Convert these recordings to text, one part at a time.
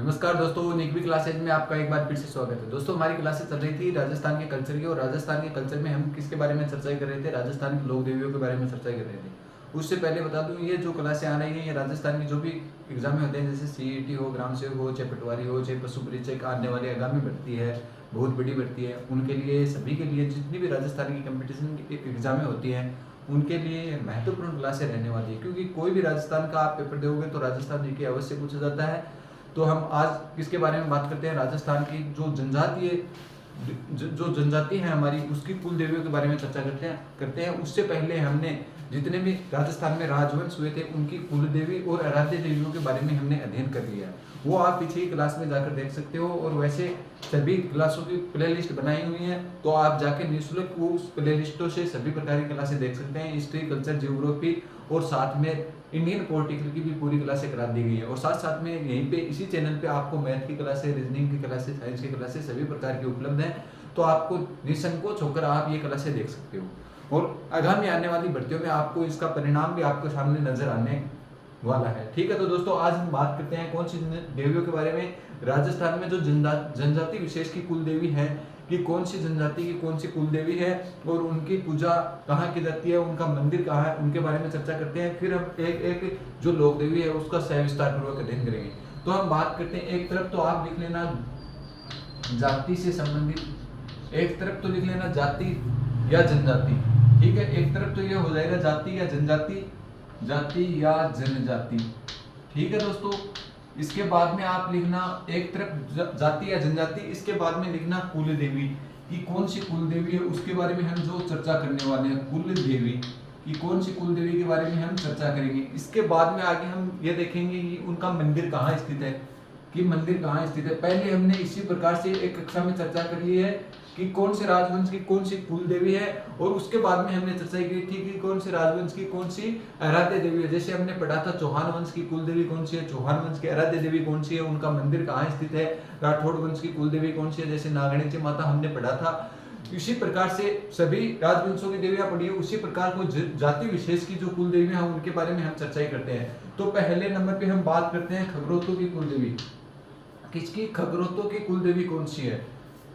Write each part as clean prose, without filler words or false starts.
नमस्कार दोस्तों, निकवी क्लासेज में आपका एक बार फिर से स्वागत है। दोस्तों, हमारी क्लासेस चल रही थी राजस्थान के कल्चर की, और राजस्थान के कल्चर में हम किसके बारे में चर्चा कर रहे थे? राजस्थान के लोक देवियों के बारे में चर्चा कर रहे थे। उससे पहले बता दूं, ये जो क्लासें आ रही हैं ये राजस्थान की जो भी एग्जाम होते हैं, जैसे सीईटी हो, ग्राम सेवक हो, चाहे पटवारी हो, चाहे पशु परिचय आने वाली आगामी भर्ती है, बहुत बड़ी भर्ती है, उनके लिए सभी के लिए जितनी भी राजस्थान की कंपटीशन की एग्जामें होती हैं उनके लिए महत्वपूर्ण क्लासें रहने वाली है। क्योंकि कोई भी राजस्थान का आप पेपर दोगे तो राजस्थान जी के अवश्य पूछा जाता है। तो हम आज किसके बारे में बात करते हैं? राजस्थान की जो जनजाति है हमारी, उसकी कुल देवियों के बारे में चर्चा करते हैं। उससे पहले हमने जितने भी राजस्थान में राजवंश हुए थे उनकी कुल देवी और आराध्य देवियों के बारे में हमने अध्ययन कर लिया है। वो आप पीछे की क्लास में जाकर देख सकते हो, और वैसे सभी क्लासों की प्लेलिस्ट बनाई हुई है, तो आप जाके निःशुल्क वो उस प्लेलिस्टों से सभी प्रकार की क्लासें देख सकते हैं। हिस्ट्री, कल्चर, ज्योग्राफी और साथ में इंडियन पॉलिटिकल की भी पूरी क्लासें करा दी गई है। और साथ साथ में यहीं पे इसी चैनल पे आपको मैथ की क्लासें, रीजनिंग की क्लासें, साइंस की क्लासें सभी प्रकार की उपलब्ध हैं। तो आपको निसंकोच होकर आप ये क्लासें देख सकते हो, और आगामी आने वाली भर्तियों में आपको इसका परिणाम भी आपके सामने नजर आने वाला है। ठीक है, तो दोस्तों आज हम बात करते हैं कौन सी देवियों के बारे में। राजस्थान में जो जनजाति विशेष की कुल देवी है कि कौन सी जनजाति की कौन सी कुल देवी है, और उनकी पूजा कहाँ की जाती है, उनका मंदिर कहाँ है, उनके बारे में चर्चा करते हैं। फिर हम एक एक जो लोक देवी है उसका सविस्तार पूर्वक अध्ययन करेंगे। तो हम बात करते हैं, एक तरफ तो आप लिख लेना जाति से संबंधित, एक तरफ तो लिख लेना जाति या जनजाति। ठीक है, एक तरफ तो ये हो जाएगा जाति या जनजाति, जाति या जनजाति। ठीक है दोस्तों, इसके बाद में आप लिखना एक तरफ जाति या जनजाति, इसके बाद में लिखना कुल देवी कि कौन सी कुल देवी है, उसके बारे में हम जो चर्चा करने वाले हैं। कुल देवी कि कौन सी कुल देवी के बारे में हम चर्चा करेंगे। इसके बाद में आगे हम ये देखेंगे कि उनका मंदिर कहाँ स्थित है, कि मंदिर कहाँ स्थित है। पहले हमने इसी प्रकार से एक कक्षा में चर्चा कर ली है कि कौन से राजवंश की कौन सी कुल देवी है, और उसके बाद में हमने चर्चा की थी कि कौन से राजवंश की कौन सी आराध्य देवी है। जैसे हमने पढ़ा था चौहान वंश की कुल देवी कौन सी है, चौहान वंश की आराध्य देवी कौन सी है, उनका मंदिर कहाँ स्थित है। राठौड़ वंश की कुल देवी कौन सी है, जैसे नागणिका माता हमने पढ़ा था। इसी प्रकार से सभी राजवंशों की देवियां पढ़ी है, उसी प्रकार को जाति विशेष की जो कुल देवी है उनके बारे में हम चर्चा करते हैं। तो पहले नंबर पे हम बात करते हैं खगरोतों की कुल देवी। किसकी? खगरोतों की कुल देवी कौन सी है?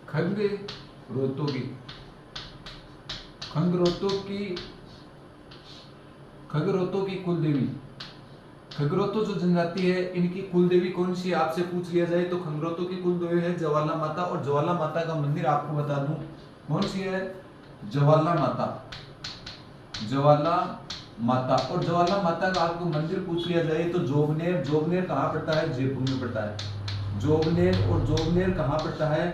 खगरोतों की कुल देवी। खगरोतो जो जनजाति है इनकी कुल देवी कौन सी है आपसे पूछ लिया जाए तो खगरोतों की कुल देवी है ज्वाला माता। और ज्वाला माता का मंदिर आपको बता दूं कौन सी है, ज्वाला माता। ज्वाला माता, और ज्वाला माता का आपको मंदिर पूछ लिया जाए तो जोबनेर। जोबनेर कहाँ पड़ता है? जयपुर में पड़ता है जोबनेर। और जोबनेर कहाँ पड़ता है?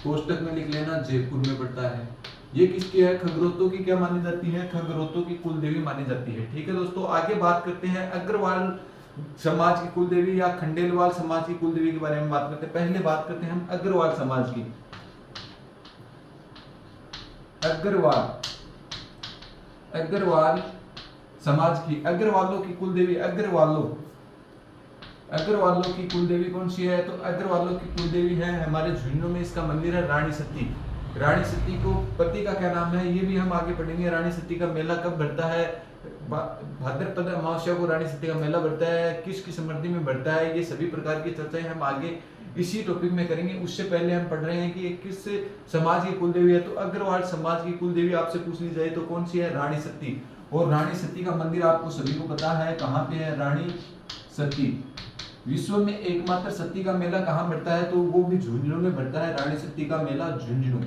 कोष्टक में लिख लेना, जयपुर में पड़ता है। ये किसकी है? खगरोतों की क्या मानी जाती है? खगरोतों की कुल देवी मानी जाती है। ठीक है दोस्तों, आगे बात करते हैं अग्रवाल समाज की कुल देवी या खंडेलवाल समाज की कुल देवी के बारे में बात करते हैं। पहले बात करते हैं हम अग्रवाल समाज की। अग्रवाल समाज की, अग्रवालों की कुल देवी, अग्रवालों की कुल देवी कौन सी है? तो अग्रवालों की कुल देवी है हमारे झुंझुनू में, इसका मंदिर है रानी सती। रानी सती को पति का क्या नाम है ये भी हम आगे पढ़ेंगे। रानी सती का मेला कब बढ़ता है? भाद्रपद अमावस्या को रानी सती का मेला बढ़ता है। किसकी समृद्धि में बढ़ता है? ये सभी प्रकार की चर्चाएं हम आगे इसी टॉपिक में करेंगे। उससे पहले हम पढ़ रहे हैं कि किस समाज की कुल देवी है। तो अग्रवाल समाज की कुल देवी आपसे पूछ ली जाए तो कौन सी है? रानी सती। और रानी सती का मंदिर आपको सभी को पता है कहाँ पे है? रानी सती। विश्व में एकमात्र सती का मेला कहाँ बढ़ता है? तो वो भी झुंझुनू में बढ़ता है, रानी सती का मेला झुंझुनू।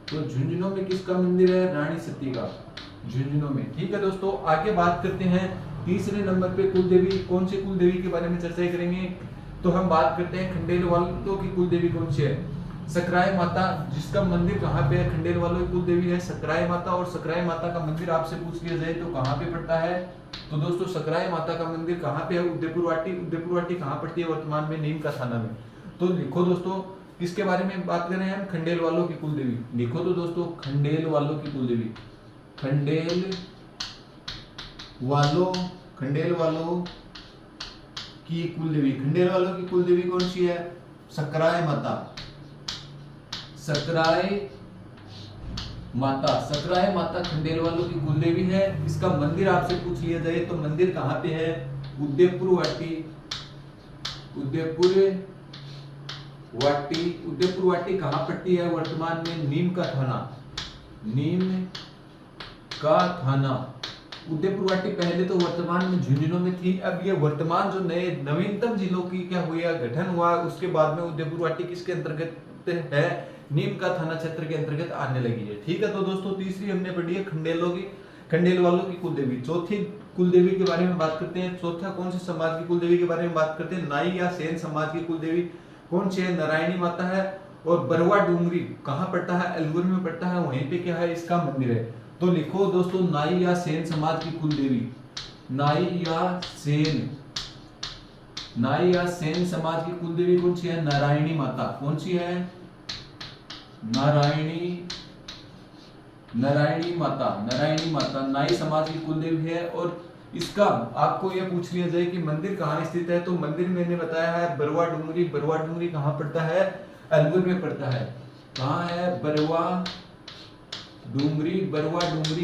तो झुंझुनू में किसका मंदिर है? रानी सती का, झुंझुनू में। ठीक है दोस्तों, आगे बात करते हैं तीसरे नंबर पे कुल देवी। कौन सी कुल देवी के बारे में चर्चा करेंगे? तो हम बात करते हैं खंडेलवालों की कुल देवी कौन सी है? सकराय माता, जिसका मंदिर कहाँ पे है? खंडेलवालों की कुल देवी है सकराय माता। और सकराय माता का मंदिर आपसे पूछ लिया जाए तो कहाँ पे पड़ता है? तो दोस्तों सकराय माता का मंदिर कहाँ पे है? उदयपुर वाटी। उदयपुर वाटी कहाँ पड़ती है? वर्तमान में नीम का थाना में। तो लिखो दोस्तों, किसके बारे में बात कर रहे हैं हम? खंडेलवालों की कुल देवी। लिखो तो दोस्तों, खंडेलवालों की कुल देवी। खंडेलवालों की कुल देवी। खंडेलवालों की कुल देवी कौन सी है? सकराय माता। सकराय माता खंडेलवालों की कुल देवी है। इसका मंदिर आपसे पूछ लिया जाए तो मंदिर कहाँ पे है? उदयपुर वाटी। उदयपुर वाटी, उदयपुर वाटी कहाँ पड़ती है वर्तमान में? नीम का थाना, नीम का थाना। उदयपुर वाटी पहले तो वर्तमान में झुंझुनू में थी, अब ये वर्तमान जो नए नवीनतम जिलों की क्या हुआ गठन हुआ उसके बाद में उदयपुर वाटी किसके अंतर्गत है? नीम का थाना क्षेत्र के अंतर्गत आने लगी है। ठीक है, तो दोस्तों तीसरी हमने पढ़ी है खंडेलवालों की कुलदेवी। चौथी कुलदेवी के बारे में बात करते हैं। चौथा कौन से समाज की कुलदेवी के बारे में बात करते हैं? नाई या सेन समाज की कुलदेवी कौन सी है? नारायणी माता है। और बरवा डूंगरी कहाँ पड़ता है? अलवर में पड़ता है, वहीं पे क्या है? इसका मंदिर है। तो लिखो दोस्तों, नाई या सेन समाज की कुलदेवी, नाई या सेन समाज की कुलदेवी कौन सी है? नारायणी माता। कौन सी है? नारायणी माता नाई समाज की कुलदेवी है। और इसका आपको यह पूछ लिया जाए कि मंदिर कहाँ स्थित है, तो मंदिर मैंने बताया है बरवा डूंगरी कहाँ पड़ता है? अलवर में पड़ता है। कहाँ है? बरवा डूंगरी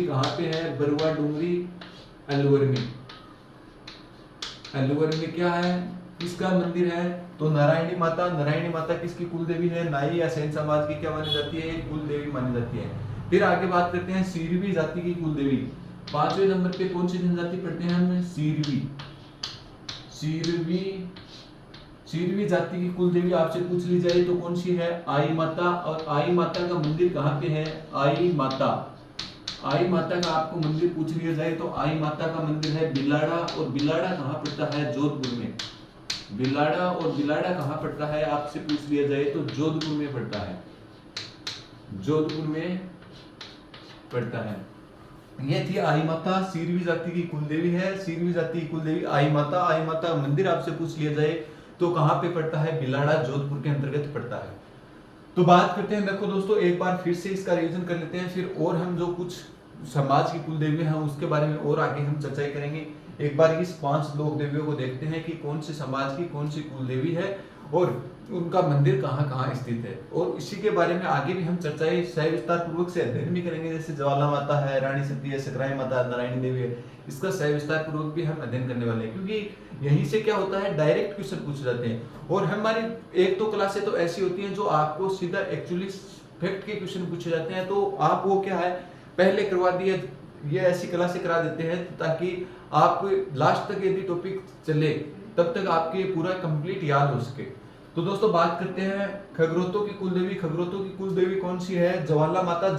कहाँ पे है? बरवा डूंगरी अलवर में क्या है? किसका मंदिर है? तो नारायणी माता किसकी कुलदेवी है? नाई या सेन समाज की क्या मानी जाती है? कुलदेवी मानी जाती है। फिर आगे बात करते हैं सीरवी जाति की कुलदेवी। 5वें नंबर पे कौन सी जनजाति पढ़ते हैं हम? सीरवी जाति की कुलदेवी आपसे पूछ ली जाए तो कौन सी है? आई माता। और आई माता का मंदिर कहाँ पे है? आई माता का आपको मंदिर पूछ लिया जाए तो आई माता का मंदिर है बिलाड़ा। और बिलाड़ा कहाँ पड़ता है? जोधपुर में। बिलाड़ा कहाँ पड़ता है? आपसे पूछ लिया जाए तो जोधपुर में पड़ता है। ये थी आई माता, सीरवी जाति की कुलदेवी है। सीरवी जाति की कुलदेवी आई माता मंदिर आपसे पूछ लिया जाए तो कहाँ पे पड़ता है? बिलाड़ा, जोधपुर के अंतर्गत पड़ता है। तो बात करते हैं, देखो दोस्तों एक बार फिर से इसका रिवीजन कर लेते हैं, फिर और हम जो कुछ समाज की कुलदेवी हैं उसके बारे में और आगे हम चर्चा करेंगे। एक बार इस 5 लोक देवियों को देखते हैं कि कौन से समाज की कौन सी कुलदेवी है और उनका मंदिर कहाँ कहाँ स्थित है। और इसी के बारे में आगे भी हम चर्चाएं सविस्तार पूर्वक से अध्ययन भी करेंगे, जैसे ज्वाला माता है, रानी सती है, सकराई माता, नारायणी देवी है, इसका सविस्तार पूर्वक भी हम अध्ययन करने वाले हैं। क्योंकि यहीं से क्या होता है, डायरेक्ट क्वेश्चन पूछे जाते हैं। और हमारी एक तो क्लासें तो ऐसी होती हैं जो आपको सीधा एक्चुअली फैक्ट के क्वेश्चन पूछे जाते हैं, तो आप वो क्या है पहले करवा दिए, ये ऐसी क्लासें करा देते हैं ताकि आप लास्ट तक यदि टॉपिक चले तब तक आपके पूरा कंप्लीट याद हो सके। तो दोस्तों बात करते हैं खगरोटों की कुलदेवी कौन सी है? ज्वाला माता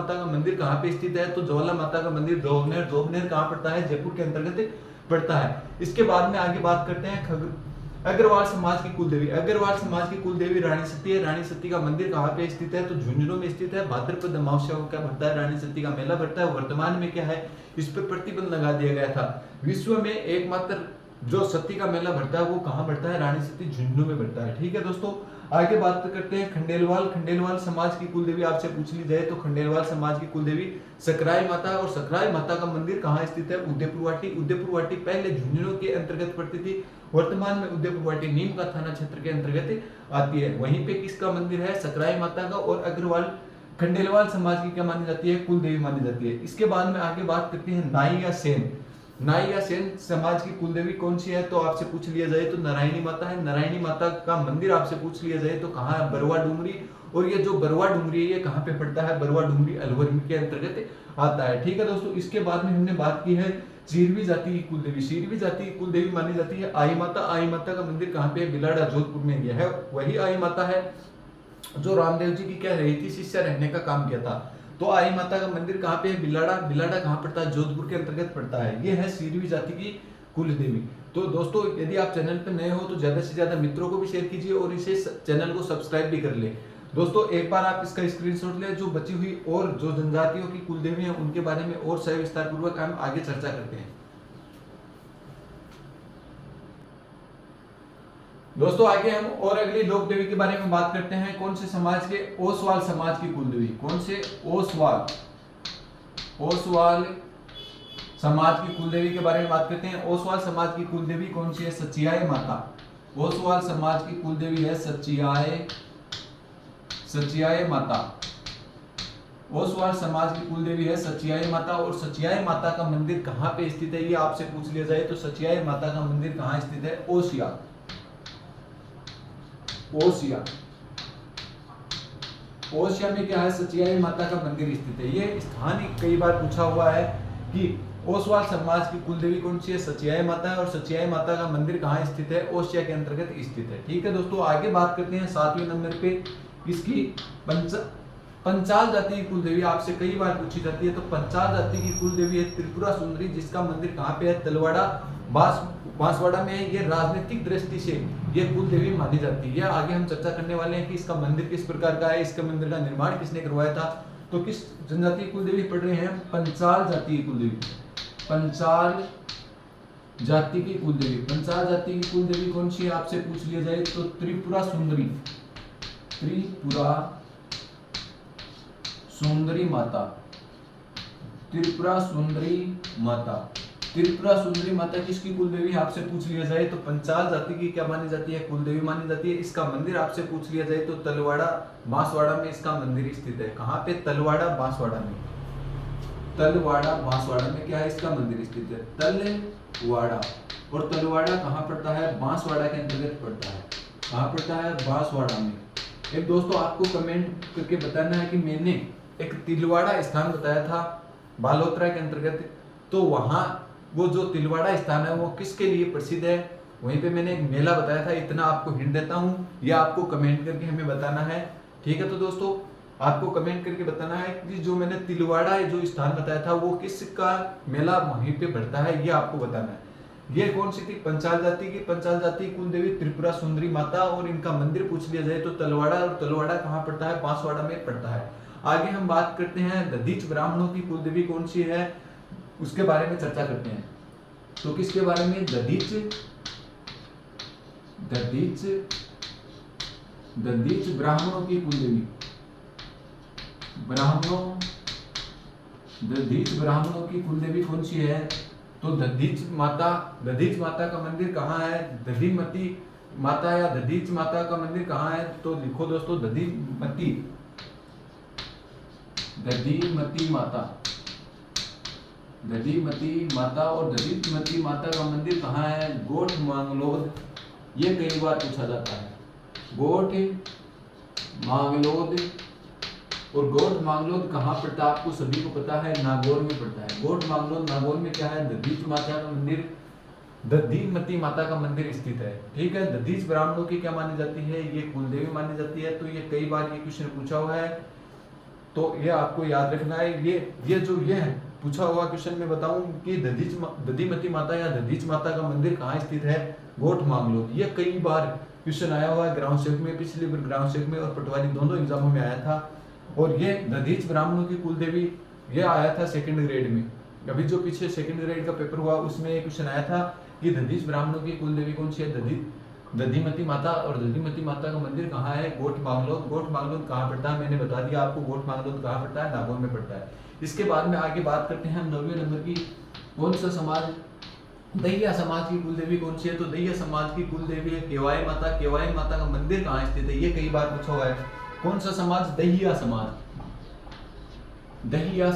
का मंदिर कहाँ पे स्थित है? तो ज्वाला माता का मंदिर जोबनेर कहाँ पड़ता है? जयपुर के अंतर्गत पड़ता है। इसके बाद में आगे बात करते हैं अग्रवाल समाज की कुलदेवी रानी सती है। रानी सती का मंदिर कहाँ पे स्थित है? तो झुंझुनू में स्थित है। भाद्रपद अमावस्या को क्या भरता है? रानी सती का मेला भरता है। वर्तमान में क्या है, इस पर प्रतिबंध लगा दिया गया था। विश्व में एकमात्र जो सती का मेला भरता है वो कहाँ भरता है? रानी सती झुंझुनू में भरता है। ठीक है दोस्तों, आगे बात करते हैं खंडेलवाल समाज की कुलदेवी आपसे पूछ ली जाए तो खंडेलवाल समाज की कुलदेवी सकराई माता है। और सकराई माता का मंदिर कहाँ स्थित है? उदयपुर वाटी पहले झुंझुनू के अंतर्गत पड़ती थी, वर्तमान में उदयपुर वाटी नीम का थाना क्षेत्र के अंतर्गत आती है। वहीं पे किसका मंदिर है? सकराई माता का। और खंडेलवाल समाज की क्या मानी जाती है? कुलदेवी मानी जाती है। इसके बाद में आगे बात करते हैं नाई या सेन समाज की कुलदेवी कौन सी है? तो आपसे पूछ लिया जाए तो नारायणी माता है। नारायणी माता का मंदिर आपसे पूछ लिया जाए तो कहाँ है? बरवा डूंगरी। और ये जो बरवा डूंगरी है ये कहाँ पे पड़ता है? बरवा डूंगरी अलवर के अंतर्गत आता है। ठीक है दोस्तों, इसके बाद में हमने बात की है सीरवी जाति की कुलदेवी मानी जाती है आई माता का मंदिर कहाँ पे? बिलाड़ा, जोधपुर में। यह है वही आई माता है जो रामदेव जी की क्या रही थी? शिष्या रहने का काम किया था। तो आई माता का मंदिर कहाँ पे है? बिलाड़ा कहाँ पड़ता है? जोधपुर के अंतर्गत पड़ता है। ये है सीरवी जाति की कुलदेवी। तो दोस्तों यदि आप चैनल पर नए हो तो ज्यादा से ज्यादा मित्रों को भी शेयर कीजिए और इसे चैनल को सब्सक्राइब भी कर ले। दोस्तों एक बार आप इसका स्क्रीनशॉट ले, जो बची हुई और जो जनजातियों की कुलदेवी है उनके बारे में और सविस्तार पूर्वक हम आगे चर्चा करते हैं। दोस्तों आगे हम और अगली लोक देवी के बारे में बात करते हैं। कौन से समाज के? ओसवाल समाज की कुलदेवी। कौन से? ओसवाल समाज की कुलदेवी के बारे में बात करते हैं। ओसवाल समाज की कुलदेवी कौन सी है? सचियाय माता। ओसवाल समाज की कुलदेवी है सचियाय माता। ओसवाल समाज की कुलदेवी है सचियाय माता। और सचियाय माता का मंदिर कहाँ पे स्थित है? ये आपसे पूछ लिया जाए तो सचियाय माता का मंदिर कहाँ स्थित है? ओसिया। ओसिया में क्या है, सचियाई माता का मंदिर स्थित है। ये स्थान कई बार पूछा हुआ है कि ओसवाल समाज की कुल देवी कौन सी है, सचियाई माता है, और सचियाई माता का मंदिर कहाँ स्थित है, ओसिया के अंतर्गत स्थित है। ठीक है दोस्तों, आगे बात करते हैं 7वें नंबर पे इसकी पंचाल जाति की कुल देवी। आपसे कई बार पूछी जाती है। तो पंचाल जाति की कुल देवी है त्रिपुरा सुंदरी, जिसका मंदिर कहाँ पे है, तलवाड़ा बांसवाड़ा में है। ये राजनीतिक दृष्टि से ये कुल देवी मानी जाती है। आगे हम चर्चा करने वाले हैं कि इसका मंदिर किस प्रकार का है, इसके मंदिर का निर्माण किसने करवाया था। तो किस जनजाति की कुल देवी पढ़ रहे हैं, पंचाल जाति की कुल देवी। पंचाल जाति की कुल देवी, पंचाल जाति की कुल देवी कौन सी है आपसे पूछ लिया जाए तो त्रिपुरा सुंदरी, त्रिपुरा सुंदरी माता, त्रिपुरा सुंदरी माता। त्रिपुरा सुंदरी माता किसकी कुल देवी आपसे पूछ लिया जाए तो पंचाल जाति की क्या मानी जाती है, कुल देवी मानी जाती है। इसका मंदिर आपसे पूछ लिया जाए तो तलवाड़ा बांसवाड़ा में इसका मंदिर स्थित है। कहाँ पे, तलवाड़ा बांसवाड़ा में। तलवाड़ा बांसवाड़ा में क्या है, इसका मंदिर स्थित है, तलवाड़ा। और तलवाड़ा कहाँ पड़ता है, बांसवाड़ा के अंतर्गत पड़ता है। कहाँ पड़ता है, बांसवाड़ा में। एक दोस्तों आपको कमेंट करके बताना है कि मैंने एक तिलवाड़ा स्थान बताया था बालोतरा के अंतर्गत, तो वहां वो जो तिलवाड़ा स्थान है वो किसके लिए प्रसिद्ध है, वहीं पे मैंने एक मेला बताया था। इतना आपको हिंट देता हूँ, या आपको कमेंट करके हमें बताना है। ठीक है, तो दोस्तों आपको कमेंट करके बताना है कि जो मैंने तिलवाड़ा जो स्थान बताया था वो किसका मेला वहीं पे बढ़ता है, ये आपको बताना है। ये कौन सी थी, पंचाल जाति की। पंचाल जाति कुल देवी त्रिपुरा सुंदरी माता, और इनका मंदिर पूछ लिया जाए तो तलवाड़ा, और तलवाड़ा कहाँ पड़ता है, बांसवाड़ा में पड़ता है। आगे हम बात करते हैं दधीच ब्राह्मणों की कुल देवी कौन सी है, उसके बारे में चर्चा करते हैं। तो किसके बारे में, दधीच ब्राह्मणों की कुल देवी, दधीच ब्राह्मणों की कुल देवी कौन सी है तो दधीच माता का मंदिर कहाँ है, दधीमती माता या दधीच माता का मंदिर कहाँ है। तो लिखो दोस्तों, दधीमती माता, और दधीमती माता का मंदिर कहाँ है, गोठ मांगलोद। ये कई बार पूछा जाता है, गोठ मांगलोद। और गोठ मांगलोद कहाँ पड़ता है, आपको सभी को पता है, नागौर में पड़ता है। गोठ मांगलोद नागौर में क्या है, दधीच माता का मंदिर, दधीमती माता का मंदिर स्थित है। ठीक है, दधीच ब्राह्मणों की क्या मानी जाती है, ये कुलदेवी मानी जाती है। तो ये कई बार ये क्वेश्चन पूछा हुआ है, तो ये आपको याद रखना है। ये जो ये है पूछा हुआ क्वेश्चन में बताऊं कि दधीमती माता या दधीच माता का मंदिर कहाँ स्थित है, गोठ मांगलोद। ये कई बार क्वेश्चन आया हुआ है ग्राउंड सेवक में, पिछली बार ग्राउंड सेवक में और पटवारी दोनों एग्जामों में आया था। और ये दधीच ब्राह्मणों की कुल देवी ये आया था सेकंड ग्रेड में। अभी जो पीछे सेकंड ग्रेड का पेपर हुआ उसमें एक क्वेश्चन आया था कि दधीच ब्राह्मणों की कुल देवी कौन सी है, दधीमती माता। और दधीमती माता का मंदिर कहाँ है, गोठ मांगलोद। गोठ मांगलोद कहाँ पड़ता है, मैंने बता दिया आपको, गोठ मांगलोद कहाँ पड़ता है, नागौर में पड़ता है। इसके बाद में आगे बात करते हैं हम 9वें नंबर की, कौन सा समाज, दहिया समाज की कुल देवी कौन सी है। तो दहिया समाज की कुल देवी है केवाई माता। केवाई माता का मंदिर कहाँ स्थित है, ये कई बार पूछा हुआ है। कौन सा समाज, दहिया समाज। दहिया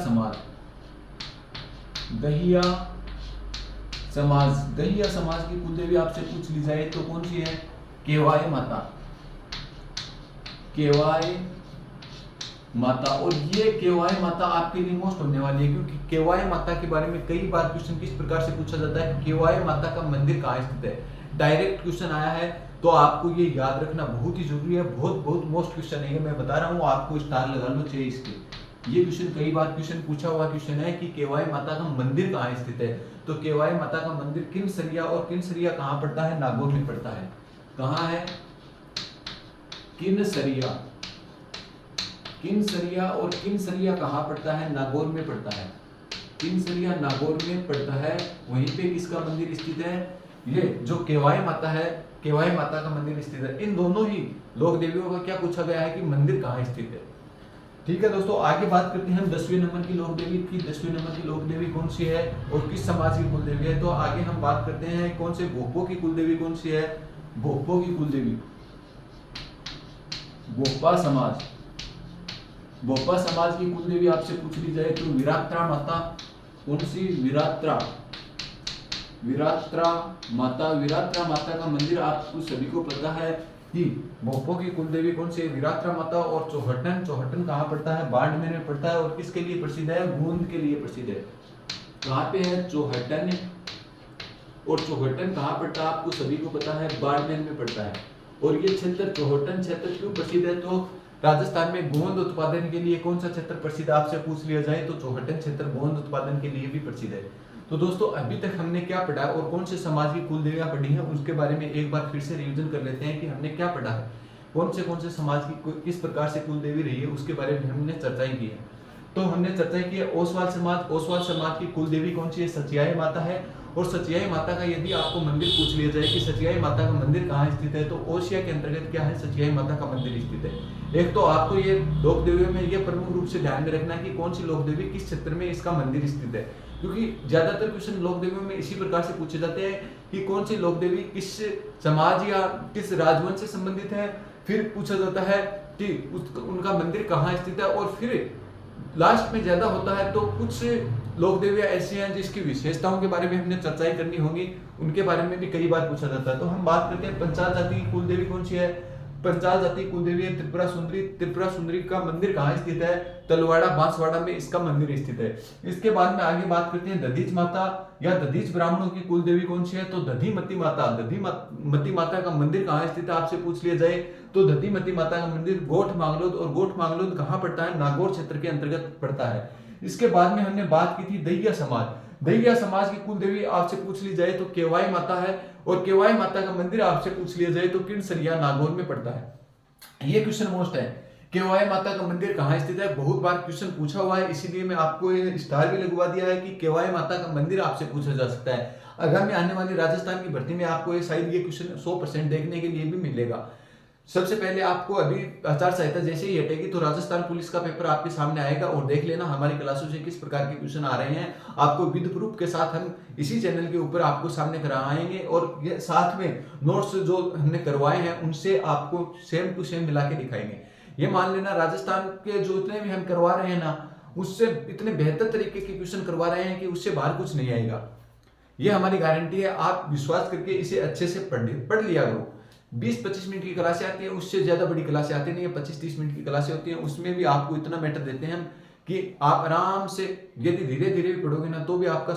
समाज की कुल देवी आपसे पूछ ली जाए तो कौन सी है, केवाई माता। केवाई माता, और ये केवाई माता आपके लिए मोस्ट होने वाली है, क्योंकि केवाई माता के बारे में कई बार क्वेश्चन किस प्रकार से पूछा जाता है, केवाई माता का मंदिर कहाँ स्थित है। डायरेक्ट क्वेश्चन आया है तो आपको ये याद रखना बहुत ही जरूरी है। बहुत मोस्ट क्वेश्चन है, मैं बता रहा हूँ आपको, स्टार लगा लो चाहिए इसके। ये क्वेश्चन कई बार क्वेश्चन पूछा हुआ क्वेश्चन है कि केवाई माता का मंदिर कहाँ स्थित है। तो केवाई माता का मंदिर किनसरिया, और किनसरिया कहाँ पड़ता है, नागौर में पड़ता है। कहाँ है, किनसरिया। किनसरिया, और किनसरिया कहाँ पड़ता है, नागौर में पड़ता है। किनसरिया नागौर में पड़ता है, वहीं पे इसका मंदिर स्थित है। ये जो केवाई माता है, केवाई माता का मंदिर स्थित है। इन दोनों ही लोक देवियों का क्या पूछा गया है कि मंदिर कहाँ स्थित है। ठीक है दोस्तों, आगे बात करते हैं हम 10वें नंबर की लोक देवी की। 10वें नंबर की लोक देवी कौन सी है और किस समाज की कुल देवी है। तो आगे हम बात करते हैं कौन से, भोपो की कुल देवी कौन सी है, भोपो की कुल देवी, भोपा समाज। भोपा समाज की कुल देवी आपसे पूछ ली जाए तो विरात्रा माता। कौन सी, विरात्रा माता। विरात्रा माता का मंदिर आपको सभी को पता है कि भोपों की कुल देवी कौन सी है? विरात्रा माता। और चौहटन, चौहटन कहाँ पड़ता है? बाड़मेर में पड़ता है। और किसके लिए प्रसिद्ध है? गोंद के लिए प्रसिद्ध है। कहाँ पे है? चौहटन। और चौहटन कहाँ पड़ता है? आपको सभी को पता है, बाड़मेर में पड़ता है। और ये क्षेत्र चौहटन क्षेत्र क्यों प्रसिद्ध है? तो राजस्थान में गोंद उत्पादन के लिए कौन सा क्षेत्र प्रसिद्ध है आपसे पूछ लिया जाए तो चौहटन क्षेत्र गोंद उत्पादन के लिए भी प्रसिद्ध है। तो दोस्तों अभी तक हमने क्या पढ़ा और कौन से समाज की कुल देवियां पढ़ी हैं उसके बारे में एक बार फिर से रिवीजन कर लेते हैं कि हमने क्या पढ़ा है, कौन से समाज की किस प्रकार से कुल देवी रही है उसके बारे में हमने चर्चाएं की है। तो हमने चर्चा की है ओसवाल समाज। ओसवाल समाज की कुल देवी कौन सी है? सचियाई माता है। और सचियाई माता का यदि आपको मंदिर पूछ लिया जाए कि सचियाई माता का मंदिर कहाँ स्थित है तो ओसिया के अंतर्गत क्या है? सचियाई माता का मंदिर स्थित है। एक तो आपको ये लोक देवियों में ये प्रमुख रूप से ध्यान में रखना है कि कौन सी लोक देवी किस क्षेत्र में इसका मंदिर स्थित है, क्योंकि ज्यादातर क्वेश्चन लोक देवियों में इसी प्रकार से पूछे जाते हैं कि कौन सी लोक देवी किस समाज या किस राजवंश से संबंधित है। फिर पूछा जाता है कि उनका मंदिर कहाँ स्थित है। और फिर लास्ट में ज्यादा होता है तो कुछ लोक देवियां ऐसी हैं जिसकी विशेषताओं के बारे में हमने चर्चाएं करनी होगी, उनके बारे में भी कई बार पूछा जाता है। तो हम बात करते हैं पंचाल जाति की कुल देवी कौन सी है? पंचाल जाति कुल देवी है त्रिपुरा सुंदरी। त्रिपुरा सुंदरी का मंदिर कहाँ स्थित है? तलवाड़ा बांसवाड़ा में इसका मंदिर स्थित है। इसके बाद में आगे बात करते हैं दधीच माता या दधीच ब्राह्मणों की कुल देवी कौन सी है? तो दधीमती माता। दधीमती माता का मंदिर कहाँ स्थित है आपसे पूछ लिया जाए तो दधीमती माता का मंदिर गोठ मांगलोद। और गोठ मांगलोद कहाँ पड़ता है? नागौर क्षेत्र के अंतर्गत पड़ता है। इसके बाद में हमने बात की थी दैया समाज। दैया समाज की कुल देवी आपसे पूछ ली जाए तो केवाई माता है। और केवाई माता का मंदिर आपसे पूछ लिया जाए तो किरसरिया नागौर में पड़ता है। ये क्वेश्चन मोस्ट है, केवाई माता का मंदिर कहाँ स्थित है? बहुत बार क्वेश्चन पूछा हुआ है, इसीलिए मैं आपको ये स्टार भी लगवा दिया है कि केवाई माता का मंदिर आपसे पूछा जा सकता है। आगामी आने वाली राजस्थान की भर्ती में आपको ये शायद ये क्वेश्चन 100% देखने के लिए भी मिलेगा। सबसे पहले आपको अभी आचार संहिता जैसे ही हटेगी तो राजस्थान पुलिस का पेपर आपके सामने आएगा और देख लेना हमारी क्लासों से किस प्रकार के क्वेश्चन आ रहे हैं। आपको विद प्रूफ के साथ हम इसी चैनल के ऊपर आपको सामने कराएंगे और ये साथ में नोट्स जो हमने करवाए हैं उनसे आपको सेम टू सेम मिला के दिखाएंगे। ये मान लेना राजस्थान के जो इतने भी हम करवा रहे हैं ना उससे इतने बेहतर तरीके के क्वेश्चन करवा रहे हैं कि उससे बाहर कुछ नहीं आएगा, ये हमारी गारंटी है। आप विश्वास करके इसे अच्छे से पढ़ लिया करो। 20-25 मिनट की क्लासें आती है, उससे ज्यादा बड़ी क्लासें आती नहीं है, 25-30 मिनट की क्लासें होती हैं। उसमें भी आपको इतना मैटर देते हैं हम कि आप आराम से यदि धीरे धीरे भी पढ़ोगे ना तो भी आपका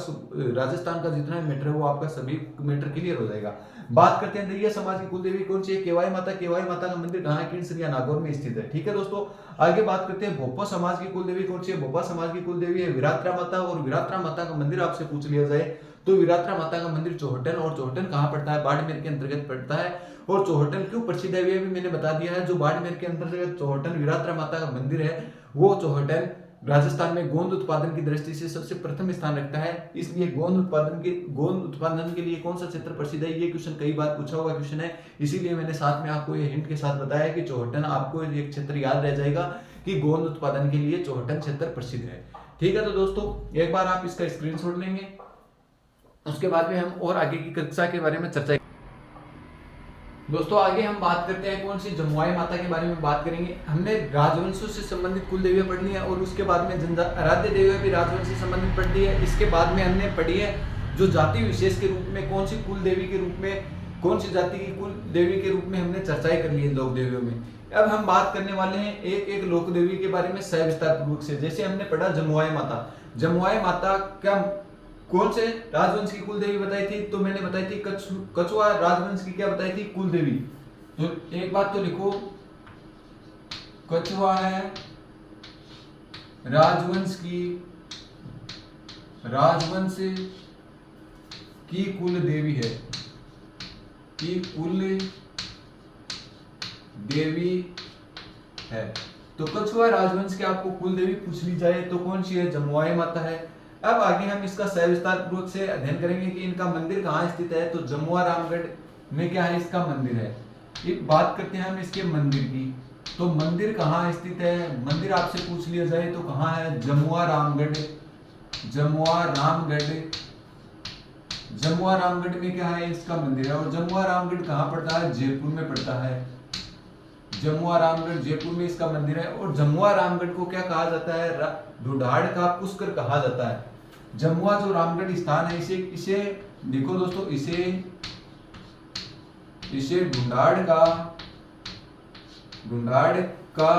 राजस्थान का जितना मैटर है वो आपका सभी मैटर क्लियर हो जाएगा। बात करते हैं दैया समाज की कुल देवी कौन सी है? केवाई माता। केवाई माता का मंदिर कहाँ है? किरसरिया नागौर में स्थित है। ठीक है दोस्तों, आगे बात करते हैं भोपा समाज की कुल देवी कौन सी है? भोपा समाज की कुल देवी है विरात्रा माता। और विरात्रा माता का मंदिर आपसे पूछ लिया जाए तो विरात्रा माता का मंदिर चौहटन। और चौहटन कहाँ पड़ता है? बाड़मेर के अंतर्गत पड़ता है। और चौहटन क्यों प्रसिद्ध है ये भी मैंने बता दिया है। जो बाड़मेर के अंतर्गत चौहटन विरात्रा माता का मंदिर है वो चौहटन राजस्थान में गोंद उत्पादन की दृष्टि से सबसे प्रथम स्थान रखता है। इसलिए गोंद उत्पादन के लिए कौन सा क्षेत्र प्रसिद्ध है? ये क्वेश्चन कई बार पूछा हुआ क्वेश्चन है, इसीलिए मैंने साथ में आपको ये हिंट के साथ बताया कि चौहटन, आपको एक क्षेत्र याद रह जाएगा कि गोंद उत्पादन के लिए चौहटन क्षेत्र प्रसिद्ध है। ठीक है, तो दोस्तों एक बार आप इसका स्क्रीनशॉट लेंगे, उसके बाद में हम और आगे की कक्षा के बारे में चर्चा। दोस्तों आगे हम बात करते हैं कौन सी? जमुआई माता के बारे में बात करेंगे। हमने राजवंशों से संबंधित कुल देवियां पढ़ ली है और उसके बाद में आराध्य देवियां भी राजवंश से संबंधित पढ़ ली है। इसके बाद में हमने पढ़ी है जो जाति विशेष के रूप में कौन सी कुल देवी के रूप में, कौन सी जाति की कुल देवी के रूप में हमने चर्चाएं कर ली है लोक देवियों में। अब हम बात करने वाले हैं एक एक लोक देवी के बारे में सविस्तार पूर्वक से। जैसे हमने पढ़ा जमुआई माता। जमुआई माता क्या कौन से राजवंश की कुल देवी बताई थी? तो मैंने बताई थी कछुआ राजवंश की क्या बताई थी? कुल देवी। तो एक बात तो लिखो, कछुआ है राजवंश की कुल देवी है, की कुल देवी है। तो कछुआ राजवंश की आपको कुल देवी पूछ ली जाए तो कौन सी है? जमुआई माता है। अब आगे हम इसका सविस्तार पूर्वक से अध्ययन करेंगे कि इनका मंदिर कहाँ स्थित है। तो जमुआ रामगढ़ में क्या है? इसका मंदिर है। एक बात करते हैं हम इसके मंदिर की। तो मंदिर कहाँ स्थित है? मंदिर आपसे पूछ लिया जाए तो कहाँ है? जमुआ रामगढ़। जमुआ रामगढ़ में क्या है? इसका मंदिर है। और जमुआ रामगढ़ कहाँ पड़ता है? जयपुर में पड़ता है। जमुआ रामगढ़ जयपुर में इसका मंदिर है। और जमुआ रामगढ़ को क्या कहा जाता है? ढूंढाड़ का पुष्कर कहा जाता है। जमुआ जो रामगढ़ स्थान है इसे देखो दोस्तों, इसे ढूंढाड़ का ढूंढाड़ का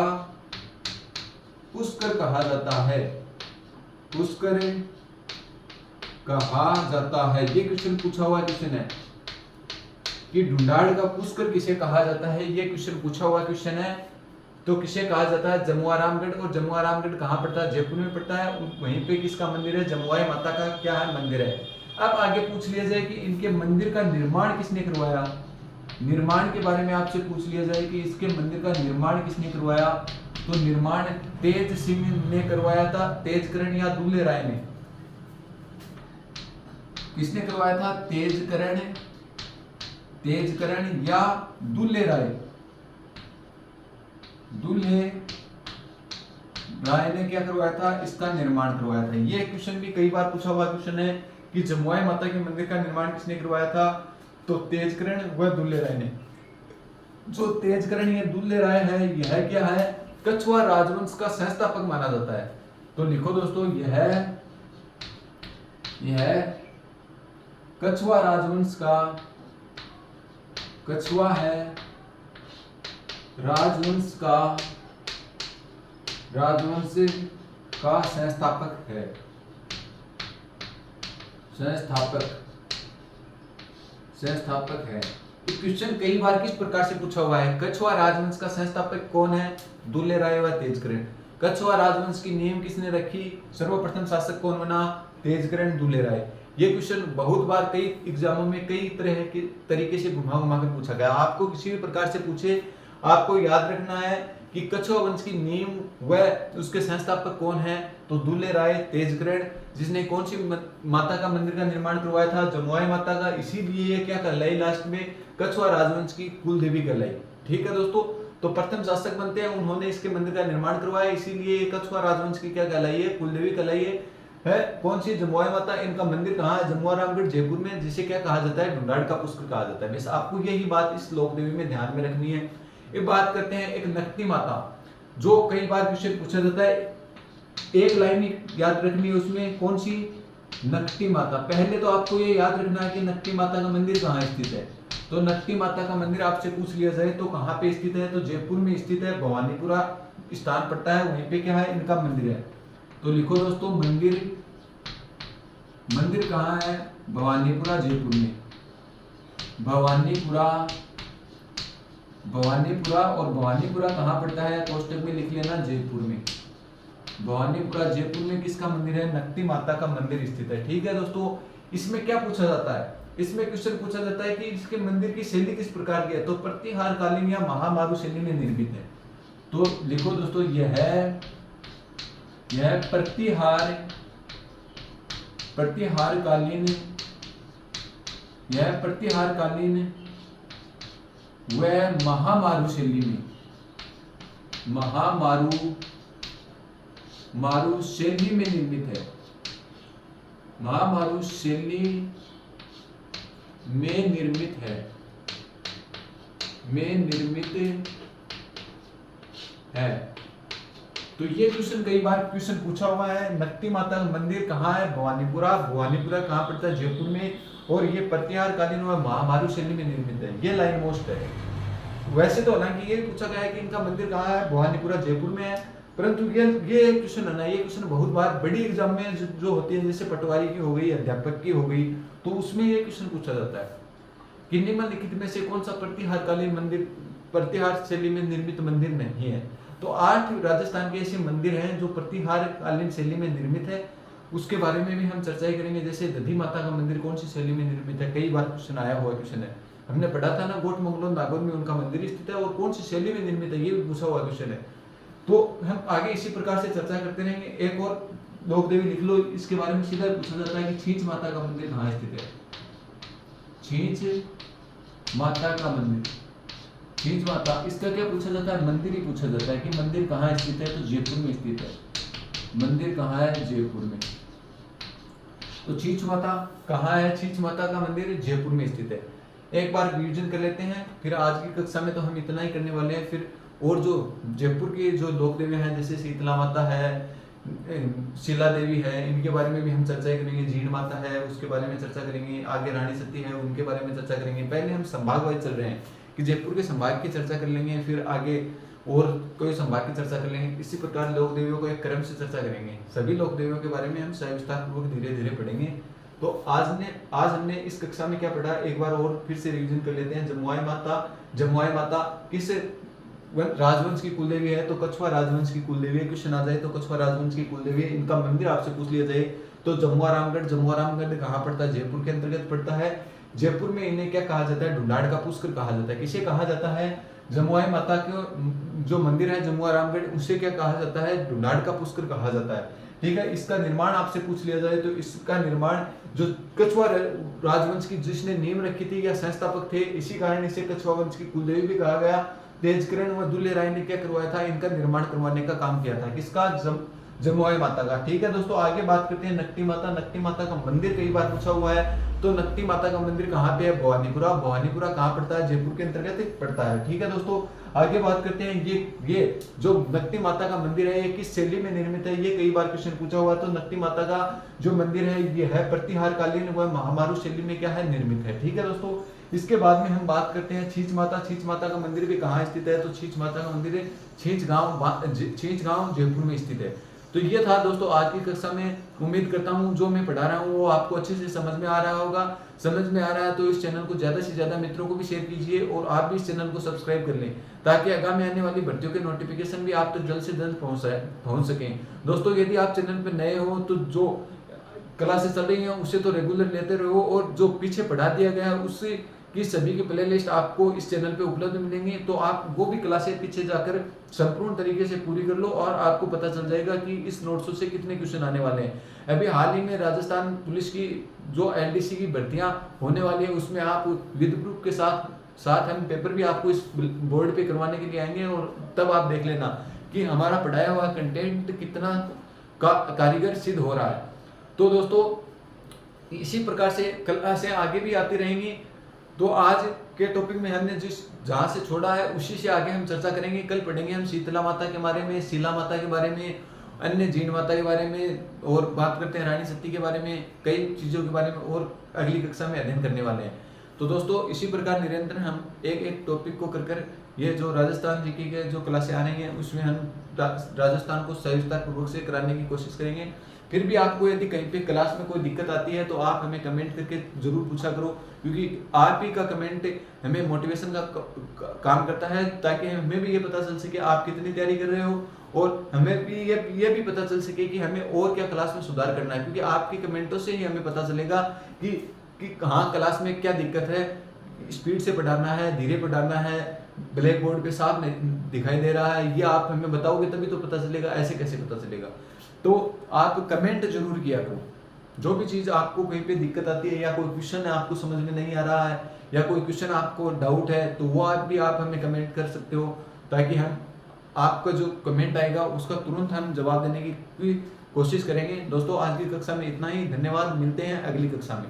पुष्कर कहा जाता है, पुष्कर कहा जाता है। ये क्वेश्चन पूछा हुआ क्वेश्चन है कि ढूंढाड़ का पुष्कर किसे कहा जाता है, ये क्वेश्चन पूछा हुआ क्वेश्चन है। तो किसे कहा जाता है, जमुआ रामगढ़। और जमुआ रामगढ़ कहाँ पड़ता है, जयपुर में पड़ता है। वहीं पे किसका मंदिर है, जमुआई माता का क्या है, मंदिर है। अब आगे पूछ लिया जाए कि इनके मंदिर का निर्माण किसने करवाया, निर्माण के बारे में आपसे पूछ लिया जाए कि इसके मंदिर का निर्माण किसने करवाया, तो निर्माण तेज सिंह ने करवाया था, तेजकरण या दुल्हे राय ने। किसने करवाया था, तेजकरण या दुल्हे राय, दुल्हे राय ने क्या करवाया था, इसका निर्माण करवाया था। ये क्वेश्चन भी कई बार पूछा हुआ क्वेश्चन है कि जमुआई माता के मंदिर का निर्माण किसने करवाया था, तो तेजकरण व दुल्हे राय ने। जो तेजकरण या दुल्हे राय है, यह क्या है, कछुआ राजवंश का संस्थापक माना जाता है। तो लिखो दोस्तों, यह कछुआ राजवंश का, कछुआ है राजवंश का संस्थापक है, संस्थापक है। तो क्वेश्चन कई बार किस प्रकार से पूछा हुआ है, कछुआ राजवंश का संस्थापक कौन है, दुल्हे राय व तेजकरण। कछुआ राजवंश की नींव किसने रखी, सर्वप्रथम शासक कौन बना, तेजकरण दुल्हे राय। ये क्वेश्चन बहुत बार कई एग्जामों में कई तरह के तरीके से घुमा घुमा कर पूछा गया। आपको किसी भी प्रकार से पूछे, आपको याद रखना है कि कछुआ वंश की नींव व उसके संस्थापक कौन है, तो दुल्हे राय, तेजकरण। जिसने कौन सी माता का मंदिर का निर्माण करवाया था, जमुआई माता का। इसीलिए ये क्या कहलाई, लास्ट में कछुआ राजवंश की कुल देवी कहलाई। ठीक है दोस्तों, तो प्रथम शासक बनते हैं, उन्होंने इसके मंदिर का निर्माण करवाया, इसीलिए कछुआ राजवंश की क्या कहलाई है, कुल देवी कहलाई है। कौन सी, जमुआई माता। इनका मंदिर कहाँ है, जमुआ रामगढ़ जयपुर में, जिसे क्या कहा जाता है, ढूंढाड़ का पुष्कर कहा जाता है। बस आपको यही बात इस लोक देवी में ध्यान में रखनी है। एक बात करते हैं, एक नकटी माता, जो कई बार क्वेश्चन पूछा जाता है, एक लाइन याद रखनी है उसमें, कौन सी, नकटी माता। पहले तो आपको ये याद रखना है कि नकटी माता का मंदिर कहाँ स्थित है। तो नकटी माता का मंदिर आपसे पूछ लिया जाए तो कहाँ पे स्थित है, तो जयपुर में स्थित है, भवानीपुरा स्थान पड़ता है, वहीं पे क्या है, इनका मंदिर है। तो लिखो दोस्तों, मंदिर कहाँ है, भवानीपुरा जयपुर में। भवानीपुरा और भवानीपुरा कहाँ पड़ता है, कोष्टक में लिख लेना, जयपुर में। भवानीपुरा जयपुर में किसका मंदिर है, नकटी माता का मंदिर स्थित है। ठीक है दोस्तों, इसमें क्या पूछा जाता है, इसमें क्वेश्चन पूछा जाता है कि इसके मंदिर की शैली किस प्रकार की है, तो प्रतिहार कालीन या महामारू शैली में निर्मित है। तो लिखो दोस्तों, यह प्रतिहार कालीन व महामारू शैली में, मारू शैली में निर्मित है, महामारू शैली में निर्मित है, तो ये क्वेश्चन कई बार क्वेश्चन पूछा हुआ है। नकटी माता का मंदिर कहाँ है, भवानीपुरा कहाँ पड़ता है, जयपुर में, और ये प्रतिहार कालीन व महामारू शैली में निर्मित है। ये लाइन मोस्ट है। वैसे तो हालांकि ये पूछा गया है कि इनका मंदिर कहाँ है, भवानीपुरा जयपुर में है, परंतु ये क्वेश्चन है ना, ये क्वेश्चन बहुत बार बड़ी एग्जाम में जो होती है, जैसे पटवारी की हो गई, अध्यापक की हो गई, तो उसमें ये क्वेश्चन पूछा जाता है कि निम्नलिखित में से कौन सा प्रतिहार कालीन मंदिर, प्रतिहार शैली में निर्मित मंदिर नहीं है। तो 8 राजस्थान के ऐसे मंदिर हैं जो प्रतिहार कालीन शैली में निर्मित है, उसके बारे में भी हम चर्चा करेंगे। जैसे दधी माता का मंदिर कौन सी शैली में निर्मित है, कई बार क्वेश्चन आया हुआ क्वेश्चन है, हमने पढ़ा था ना, गोट मंगलोर नागौर में उनका मंदिर स्थित है, और कौन सी शैली में निर्मित है, ये भी पूछा हुआ क्वेश्चन है। तो हम आगे इसी प्रकार से चर्चा करते रहेंगे। एक और लोक देवी लिख लो, इसके बारे में सीधा पूछा जाता है कि छींच माता का मंदिर कहाँ स्थित है, छींच माता का मंदिर, छींच माता, इसका क्या पूछा जाता है, मंदिर ही पूछा जाता है कि मंदिर कहाँ स्थित है, तो जयपुर में स्थित है। मंदिर कहाँ है, जयपुर में। तो छींच माता कहाँ है, छींच माता का मंदिर जयपुर में स्थित है। एक बार रिवीजन कर लेते हैं, फिर आज की कक्षा में तो हम इतना ही करने वाले हैं। फिर और जो जयपुर की जो लोक देवी हैं, जैसे शीतला माता है, शिला देवी है, इनके बारे में भी हम चर्चा करेंगे। जीण माता है, उसके बारे में चर्चा करेंगे। आगे रानी सती है, उनके बारे में चर्चा करेंगे। पहले हम संभाग वाइज चल रहे हैं कि जयपुर के संभाग की चर्चा कर लेंगे, फिर आगे और कोई संवाद की चर्चा कर लेंगे। इसी प्रकार लोक देवियों को एक क्रम से चर्चा करेंगे। सभी लोक देवियों के बारे में हम सविस्तार पूर्वक धीरे धीरे पढ़ेंगे। तो आज हमने इस कक्षा में क्या पढ़ा, एक बार और फिर से रिवीजन कर लेते हैं। जमुआई माता किस राजवंश की कुलदेवी है, तो कछुआ राजवंश की कुलदेवी है। क्वेश्चन आ जाए तो कछुआ राजवंश की कुलदेवी है। इनका मंदिर आपसे पूछ लिया जाए तो जमुआ रामगढ़ कहाँ पड़ता है, जयपुर के अंतर्गत पड़ता है। जयपुर में इन्हें क्या कहा जाता है, ढूंढाड़ का पुष्कर कहा जाता है। किसे कहा जाता है, जमुआई माता के जो मंदिर है जमुआ रामगढ़, उसे क्या कहा जाता है, ढूंढाड़ का पुष्कर कहा जाता है। ठीक है, इसका निर्माण आपसे पूछ लिया जाए तो इसका निर्माण जो कछुआ राजवंश की जिसने नींव रखी थी या संस्थापक थे, इसी कारण इसे कछुआ वंश की कुलदेवी भी कहा गया। तेजकरण व दुल्ले राय ने क्या करवाया था, इनका निर्माण करवाने का काम किया था। किसका, जमुआई माता का। ठीक है दोस्तों, आगे बात करते हैं नकटी माता। नकटी माता का मंदिर कई बार पूछा हुआ है, तो नकटी माता का मंदिर कहाँ पे है, भवानीपुरा। भवानीपुरा कहाँ पड़ता है, जयपुर के अंतर्गत पड़ता है। ठीक है दोस्तों, आगे बात करते हैं ये जो नकटी माता का मंदिर है ये किस शैली में निर्मित है, ये कई बार क्वेश्चन पूछा हुआ। तो नकटी माता का जो मंदिर है ये है प्रतिहार कालीन व महामारू शैली में क्या है, निर्मित है। ठीक है दोस्तों, इसके बाद में हम बात करते हैं छींच माता। छींच माता का मंदिर भी कहाँ स्थित है, तो छींच माता का मंदिर छींच गांव जयपुर में स्थित है। तो ये था दोस्तों आज की कक्षा में। उम्मीद करता हूँ जो मैं पढ़ा रहा हूँ वो आपको अच्छे से समझ में आ रहा होगा। समझ में आ रहा है तो इस चैनल को ज्यादा से ज्यादा मित्रों को भी शेयर कीजिए और आप भी इस चैनल को सब्सक्राइब कर लें, ताकि आगामी आने वाली भर्तियों के नोटिफिकेशन भी आप तक जल्द से जल्द पहुंच सकें। दोस्तों यदि आप चैनल पर नए हो तो जो क्लासेस चल रही हैं उसे तो रेगुलर लेते रहो, और जो पीछे पढ़ा दिया गया है उससे कि सभी की प्लेलिस्ट आपको इस चैनल पे उपलब्ध मिलेंगे, तो आप वो भी क्लासेस पीछे जाकर संपूर्ण तरीके से पूरी कर लो और आपको पता चल जाएगा कि इस नोट्स से कितने क्वेश्चन आने वाले हैं। अभी हाल ही में राजस्थान पुलिस की जो एलडीसी की भर्तियां होने वाली है उसमें आप विद प्रूफ के साथ हम पेपर भी आपको इस बोर्ड पे करवाने के लिए आएंगे, और तब आप देख लेना कि हमारा पढ़ाया हुआ कंटेंट कितना कारीगर सिद्ध हो रहा है। तो दोस्तों इसी प्रकार से क्लासें आगे भी आती रहेंगी। तो आज के टॉपिक में हमने जहाँ से छोड़ा है उसी से आगे हम चर्चा करेंगे। कल पढ़ेंगे हम शीतला माता के बारे में, शीला माता के बारे में, अन्य जीन माता के बारे में, और बात करते हैं रानी सती के बारे में, कई चीज़ों के बारे में और अगली कक्षा में अध्ययन करने वाले हैं। तो दोस्तों इसी प्रकार निरंतर हम एक टॉपिक को कर ये जो राजस्थान जीके के जो क्लासें आ रही हैं उसमें हम राजस्थान को सविस्तार पूर्वक से कराने की कोशिश करेंगे। फिर भी आपको यदि कहीं पे क्लास में कोई दिक्कत आती है तो आप हमें कमेंट करके जरूर पूछा करो, क्योंकि आप ही का कमेंट हमें मोटिवेशन का काम करता है, ताकि हमें भी ये पता चल सके आप कितनी तैयारी कर रहे हो, और हमें भी ये भी पता चल सके कि हमें और क्या क्लास में सुधार करना है, क्योंकि आपके कमेंटों से ही हमें पता चलेगा कि कहाँ क्लास में क्या दिक्कत है, स्पीड से पढ़ाना है, धीरे पढ़ाना है, ब्लैक बोर्ड पे साफ दिखाई दे रहा है, ये आप हमें बताओगे तभी तो पता चलेगा, ऐसे कैसे पता चलेगा। तो आप कमेंट जरूर किया करो, जो भी चीज़ आपको कहीं पे दिक्कत आती है या कोई क्वेश्चन आपको समझ में नहीं आ रहा है या कोई क्वेश्चन आपको डाउट है तो वो आप हमें कमेंट कर सकते हो, ताकि हम आपका जो कमेंट आएगा उसका तुरंत हम जवाब देने की कोशिश करेंगे। दोस्तों आज की कक्षा में इतना ही, धन्यवाद, मिलते हैं अगली कक्षा में।